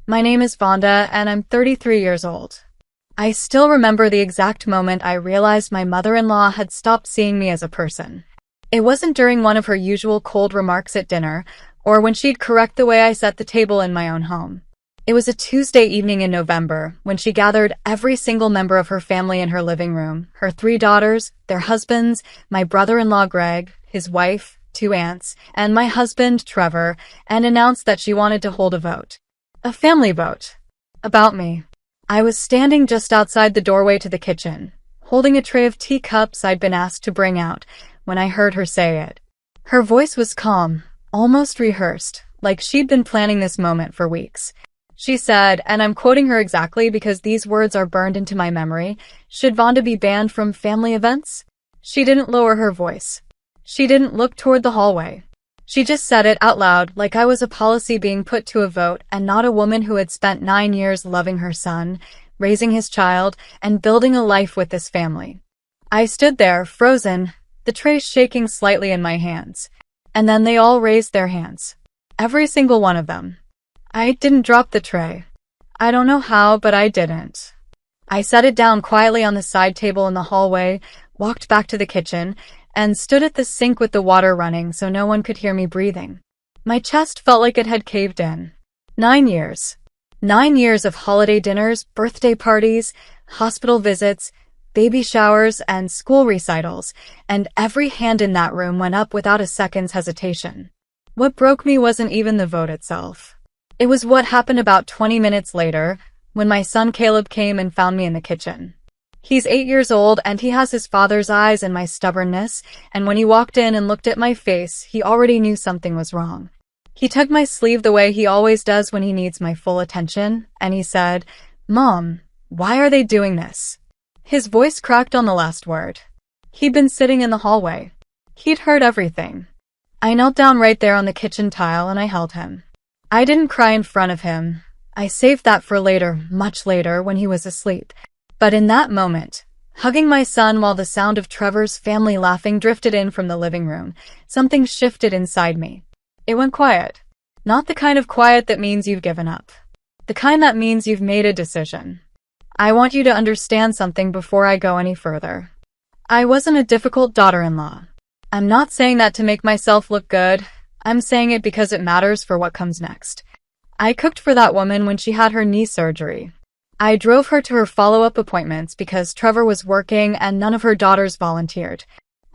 My name is Vonda, and I'm 33 years old. I still remember the exact moment I realized my mother-in-law had stopped seeing me as a person. It wasn't during one of her usual cold remarks at dinner, or when she'd correct the way I set the table in my own home. It was a Tuesday evening in November, when she gathered every single member of her family in her living room, her 3 daughters, their husbands, my brother-in-law Greg, his wife, 2 aunts, and my husband, Trevor, and announced that she wanted to hold a vote. A family vote. About me. I was standing just outside the doorway to the kitchen, holding a tray of teacups I'd been asked to bring out, when I heard her say it. Her voice was calm, almost rehearsed, like she'd been planning this moment for weeks. She said, and I'm quoting her exactly because these words are burned into my memory, "Should Vonda be banned from family events?" She didn't lower her voice. She didn't look toward the hallway. She just said it out loud, like I was a policy being put to a vote and not a woman who had spent 9 years loving her son, raising his child, and building a life with this family. I stood there, frozen, the tray shaking slightly in my hands. And then they all raised their hands. Every single one of them. I didn't drop the tray. I don't know how, but I didn't. I set it down quietly on the side table in the hallway, walked back to the kitchen, and stood at the sink with the water running so no one could hear me breathing. My chest felt like it had caved in. 9 years. 9 years of holiday dinners, birthday parties, hospital visits, baby showers, and school recitals, and every hand in that room went up without a second's hesitation. What broke me wasn't even the vote itself. It was what happened about 20 minutes later, when my son Caleb came and found me in the kitchen. He's 8 years old, and he has his father's eyes and my stubbornness, and when he walked in and looked at my face, he already knew something was wrong. He tugged my sleeve the way he always does when he needs my full attention, and he said, "Mom, why are they doing this?" His voice cracked on the last word. He'd been sitting in the hallway. He'd heard everything. I knelt down right there on the kitchen tile and I held him. I didn't cry in front of him. I saved that for later, much later, when he was asleep. But in that moment, hugging my son while the sound of Trevor's family laughing drifted in from the living room, something shifted inside me. It went quiet. Not the kind of quiet that means you've given up. The kind that means you've made a decision. I want you to understand something before I go any further. I wasn't a difficult daughter-in-law. I'm not saying that to make myself look good. I'm saying it because it matters for what comes next. I cooked for that woman when she had her knee surgery. I drove her to her follow-up appointments because Trevor was working and none of her daughters volunteered.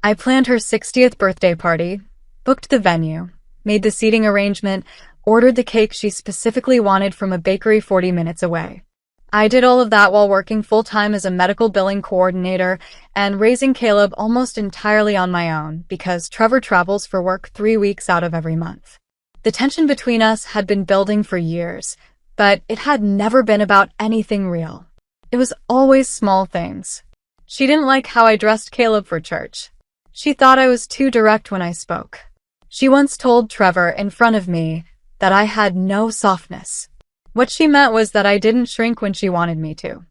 I planned her 60th birthday party, booked the venue, made the seating arrangement, ordered the cake she specifically wanted from a bakery 40 minutes away. I did all of that while working full-time as a medical billing coordinator and raising Caleb almost entirely on my own because Trevor travels for work 3 weeks out of every month. The tension between us had been building for years, but it had never been about anything real. It was always small things. She didn't like how I dressed Caleb for church. She thought I was too direct when I spoke. She once told Trevor in front of me that I had no softness. What she meant was that I didn't shrink when she wanted me to.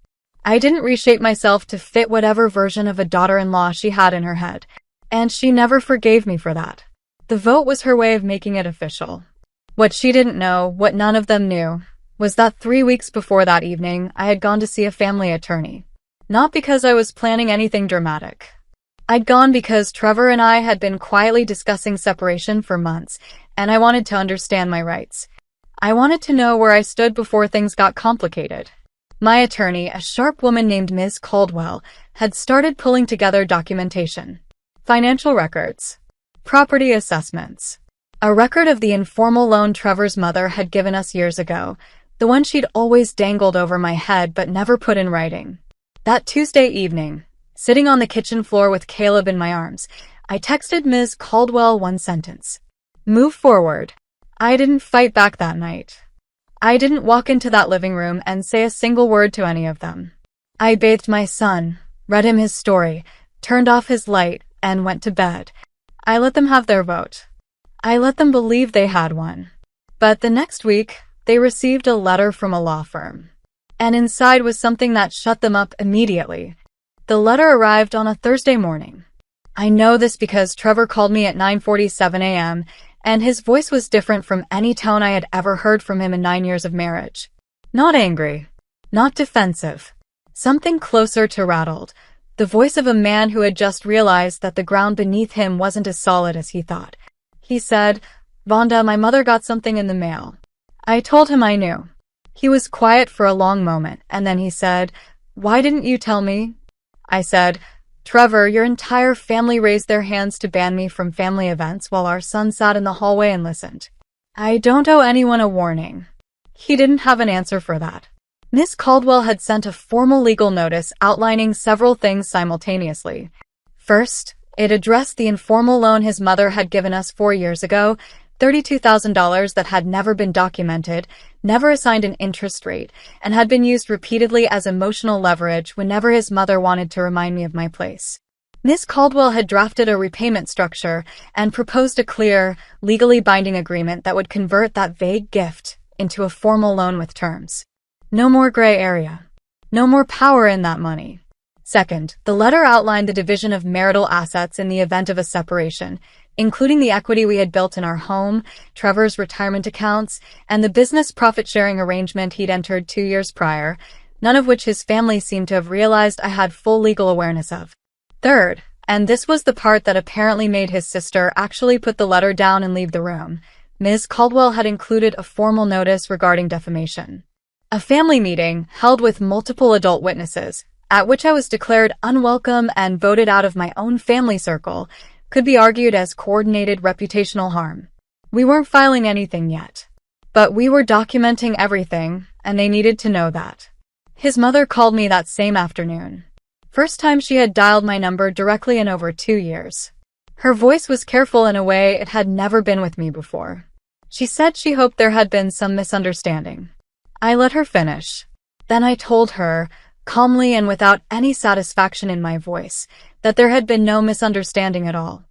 I didn't reshape myself to fit whatever version of a daughter-in-law she had in her head, and she never forgave me for that. The vote was her way of making it official. What she didn't know, what none of them knew, was that 3 weeks before that evening, I had gone to see a family attorney. Not because I was planning anything dramatic. I'd gone because Trevor and I had been quietly discussing separation for months, and I wanted to understand my rights. I wanted to know where I stood before things got complicated. My attorney, a sharp woman named Ms. Caldwell, had started pulling together documentation. Financial records. Property assessments. A record of the informal loan Trevor's mother had given us years ago, the one she'd always dangled over my head but never put in writing. That Tuesday evening, sitting on the kitchen floor with Caleb in my arms, I texted Ms. Caldwell one sentence. Move forward. I didn't fight back that night. I didn't walk into that living room and say a single word to any of them. I bathed my son, read him his story, turned off his light, and went to bed. I let them have their vote. I let them believe they had one. But the next week, they received a letter from a law firm. And inside was something that shut them up immediately. The letter arrived on a Thursday morning. I know this because Trevor called me at 9:47 a.m., and his voice was different from any tone I had ever heard from him in 9 years of marriage. Not angry. Not defensive. Something closer to rattled. The voice of a man who had just realized that the ground beneath him wasn't as solid as he thought. He said, "Vonda, my mother got something in the mail." I told him I knew. He was quiet for a long moment, and then he said, "Why didn't you tell me?" I said, "Trevor, your entire family raised their hands to ban me from family events while our son sat in the hallway and listened. I don't owe anyone a warning." He didn't have an answer for that. Miss Caldwell had sent a formal legal notice outlining several things simultaneously. First, it addressed the informal loan his mother had given us 4 years ago, $32,000 that had never been documented, never assigned an interest rate, and had been used repeatedly as emotional leverage whenever his mother wanted to remind me of my place. Miss Caldwell had drafted a repayment structure and proposed a clear, legally binding agreement that would convert that vague gift into a formal loan with terms. No more gray area. No more power in that money. Second, the letter outlined the division of marital assets in the event of a separation, including the equity we had built in our home, Trevor's retirement accounts, and the business profit-sharing arrangement he'd entered 2 years prior, none of which his family seemed to have realized I had full legal awareness of. Third, and this was the part that apparently made his sister actually put the letter down and leave the room, Ms. Caldwell had included a formal notice regarding defamation. A family meeting, held with multiple adult witnesses, at which I was declared unwelcome and voted out of my own family circle, could be argued as coordinated reputational harm. We weren't filing anything yet. But we were documenting everything, and they needed to know that. His mother called me that same afternoon. First time she had dialed my number directly in over 2 years. Her voice was careful in a way it had never been with me before. She said she hoped there had been some misunderstanding. I let her finish. Then I told her, calmly and without any satisfaction in my voice, that there had been no misunderstanding at all.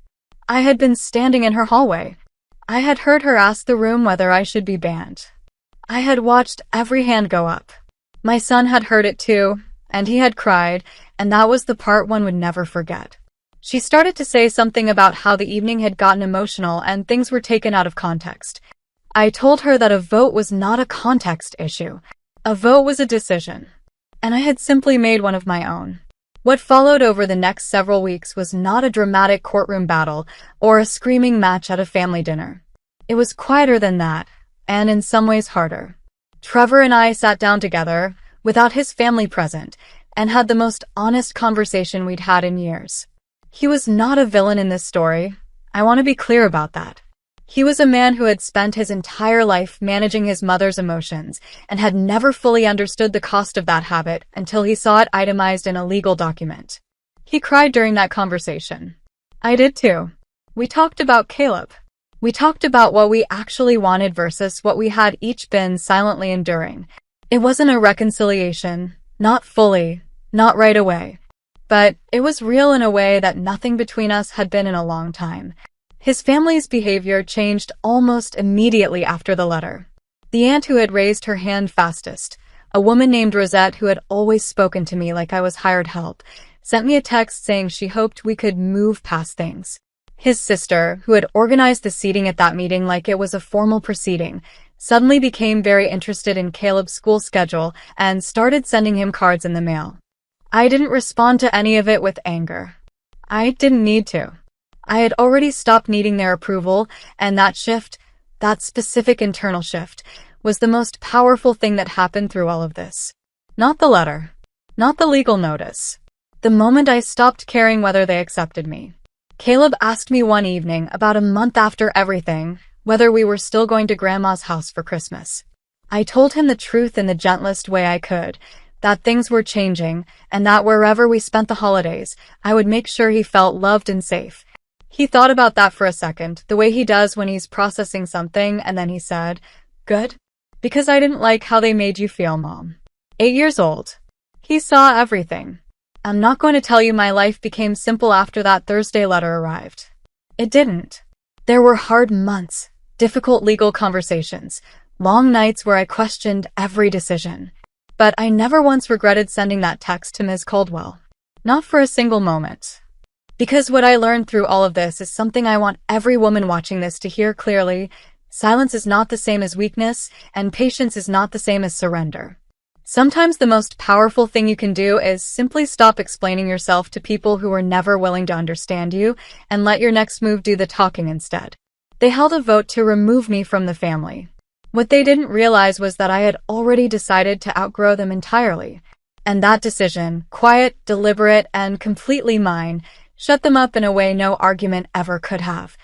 I had been standing in her hallway. I had heard her ask the room whether I should be banned. I had watched every hand go up. My son had heard it too, and he had cried, and that was the part one would never forget. She started to say something about how the evening had gotten emotional and things were taken out of context. I told her that a vote was not a context issue. A vote was a decision. And I had simply made one of my own. What followed over the next several weeks was not a dramatic courtroom battle or a screaming match at a family dinner. It was quieter than that, and in some ways harder. Trevor and I sat down together, without his family present, and had the most honest conversation we'd had in years. He was not a villain in this story. I want to be clear about that. He was a man who had spent his entire life managing his mother's emotions and had never fully understood the cost of that habit until he saw it itemized in a legal document. He cried during that conversation. I did too. We talked about Caleb. We talked about what we actually wanted versus what we had each been silently enduring. It wasn't a reconciliation, not fully, not right away. But it was real in a way that nothing between us had been in a long time. His family's behavior changed almost immediately after the letter. The aunt who had raised her hand fastest, a woman named Rosette who had always spoken to me like I was hired help, sent me a text saying she hoped we could move past things. His sister, who had organized the seating at that meeting like it was a formal proceeding, suddenly became very interested in Caleb's school schedule and started sending him cards in the mail. I didn't respond to any of it with anger. I didn't need to. I had already stopped needing their approval, and that shift, that specific internal shift, was the most powerful thing that happened through all of this. Not the letter. Not the legal notice. The moment I stopped caring whether they accepted me. Caleb asked me one evening, about a month after everything, whether we were still going to Grandma's house for Christmas. I told him the truth in the gentlest way I could, that things were changing, and that wherever we spent the holidays, I would make sure he felt loved and safe. He thought about that for a second, the way he does when he's processing something, and then he said, "Good? Because I didn't like how they made you feel, Mom." 8 years old. He saw everything. I'm not going to tell you my life became simple after that Thursday letter arrived. It didn't. There were hard months, difficult legal conversations, long nights where I questioned every decision. But I never once regretted sending that text to Ms. Caldwell. Not for a single moment. Because what I learned through all of this is something I want every woman watching this to hear clearly. Silence is not the same as weakness, and patience is not the same as surrender. Sometimes the most powerful thing you can do is simply stop explaining yourself to people who are never willing to understand you and let your next move do the talking instead. They held a vote to remove me from the family. What they didn't realize was that I had already decided to outgrow them entirely. And that decision, quiet, deliberate, and completely mine, shut them up in a way no argument ever could have.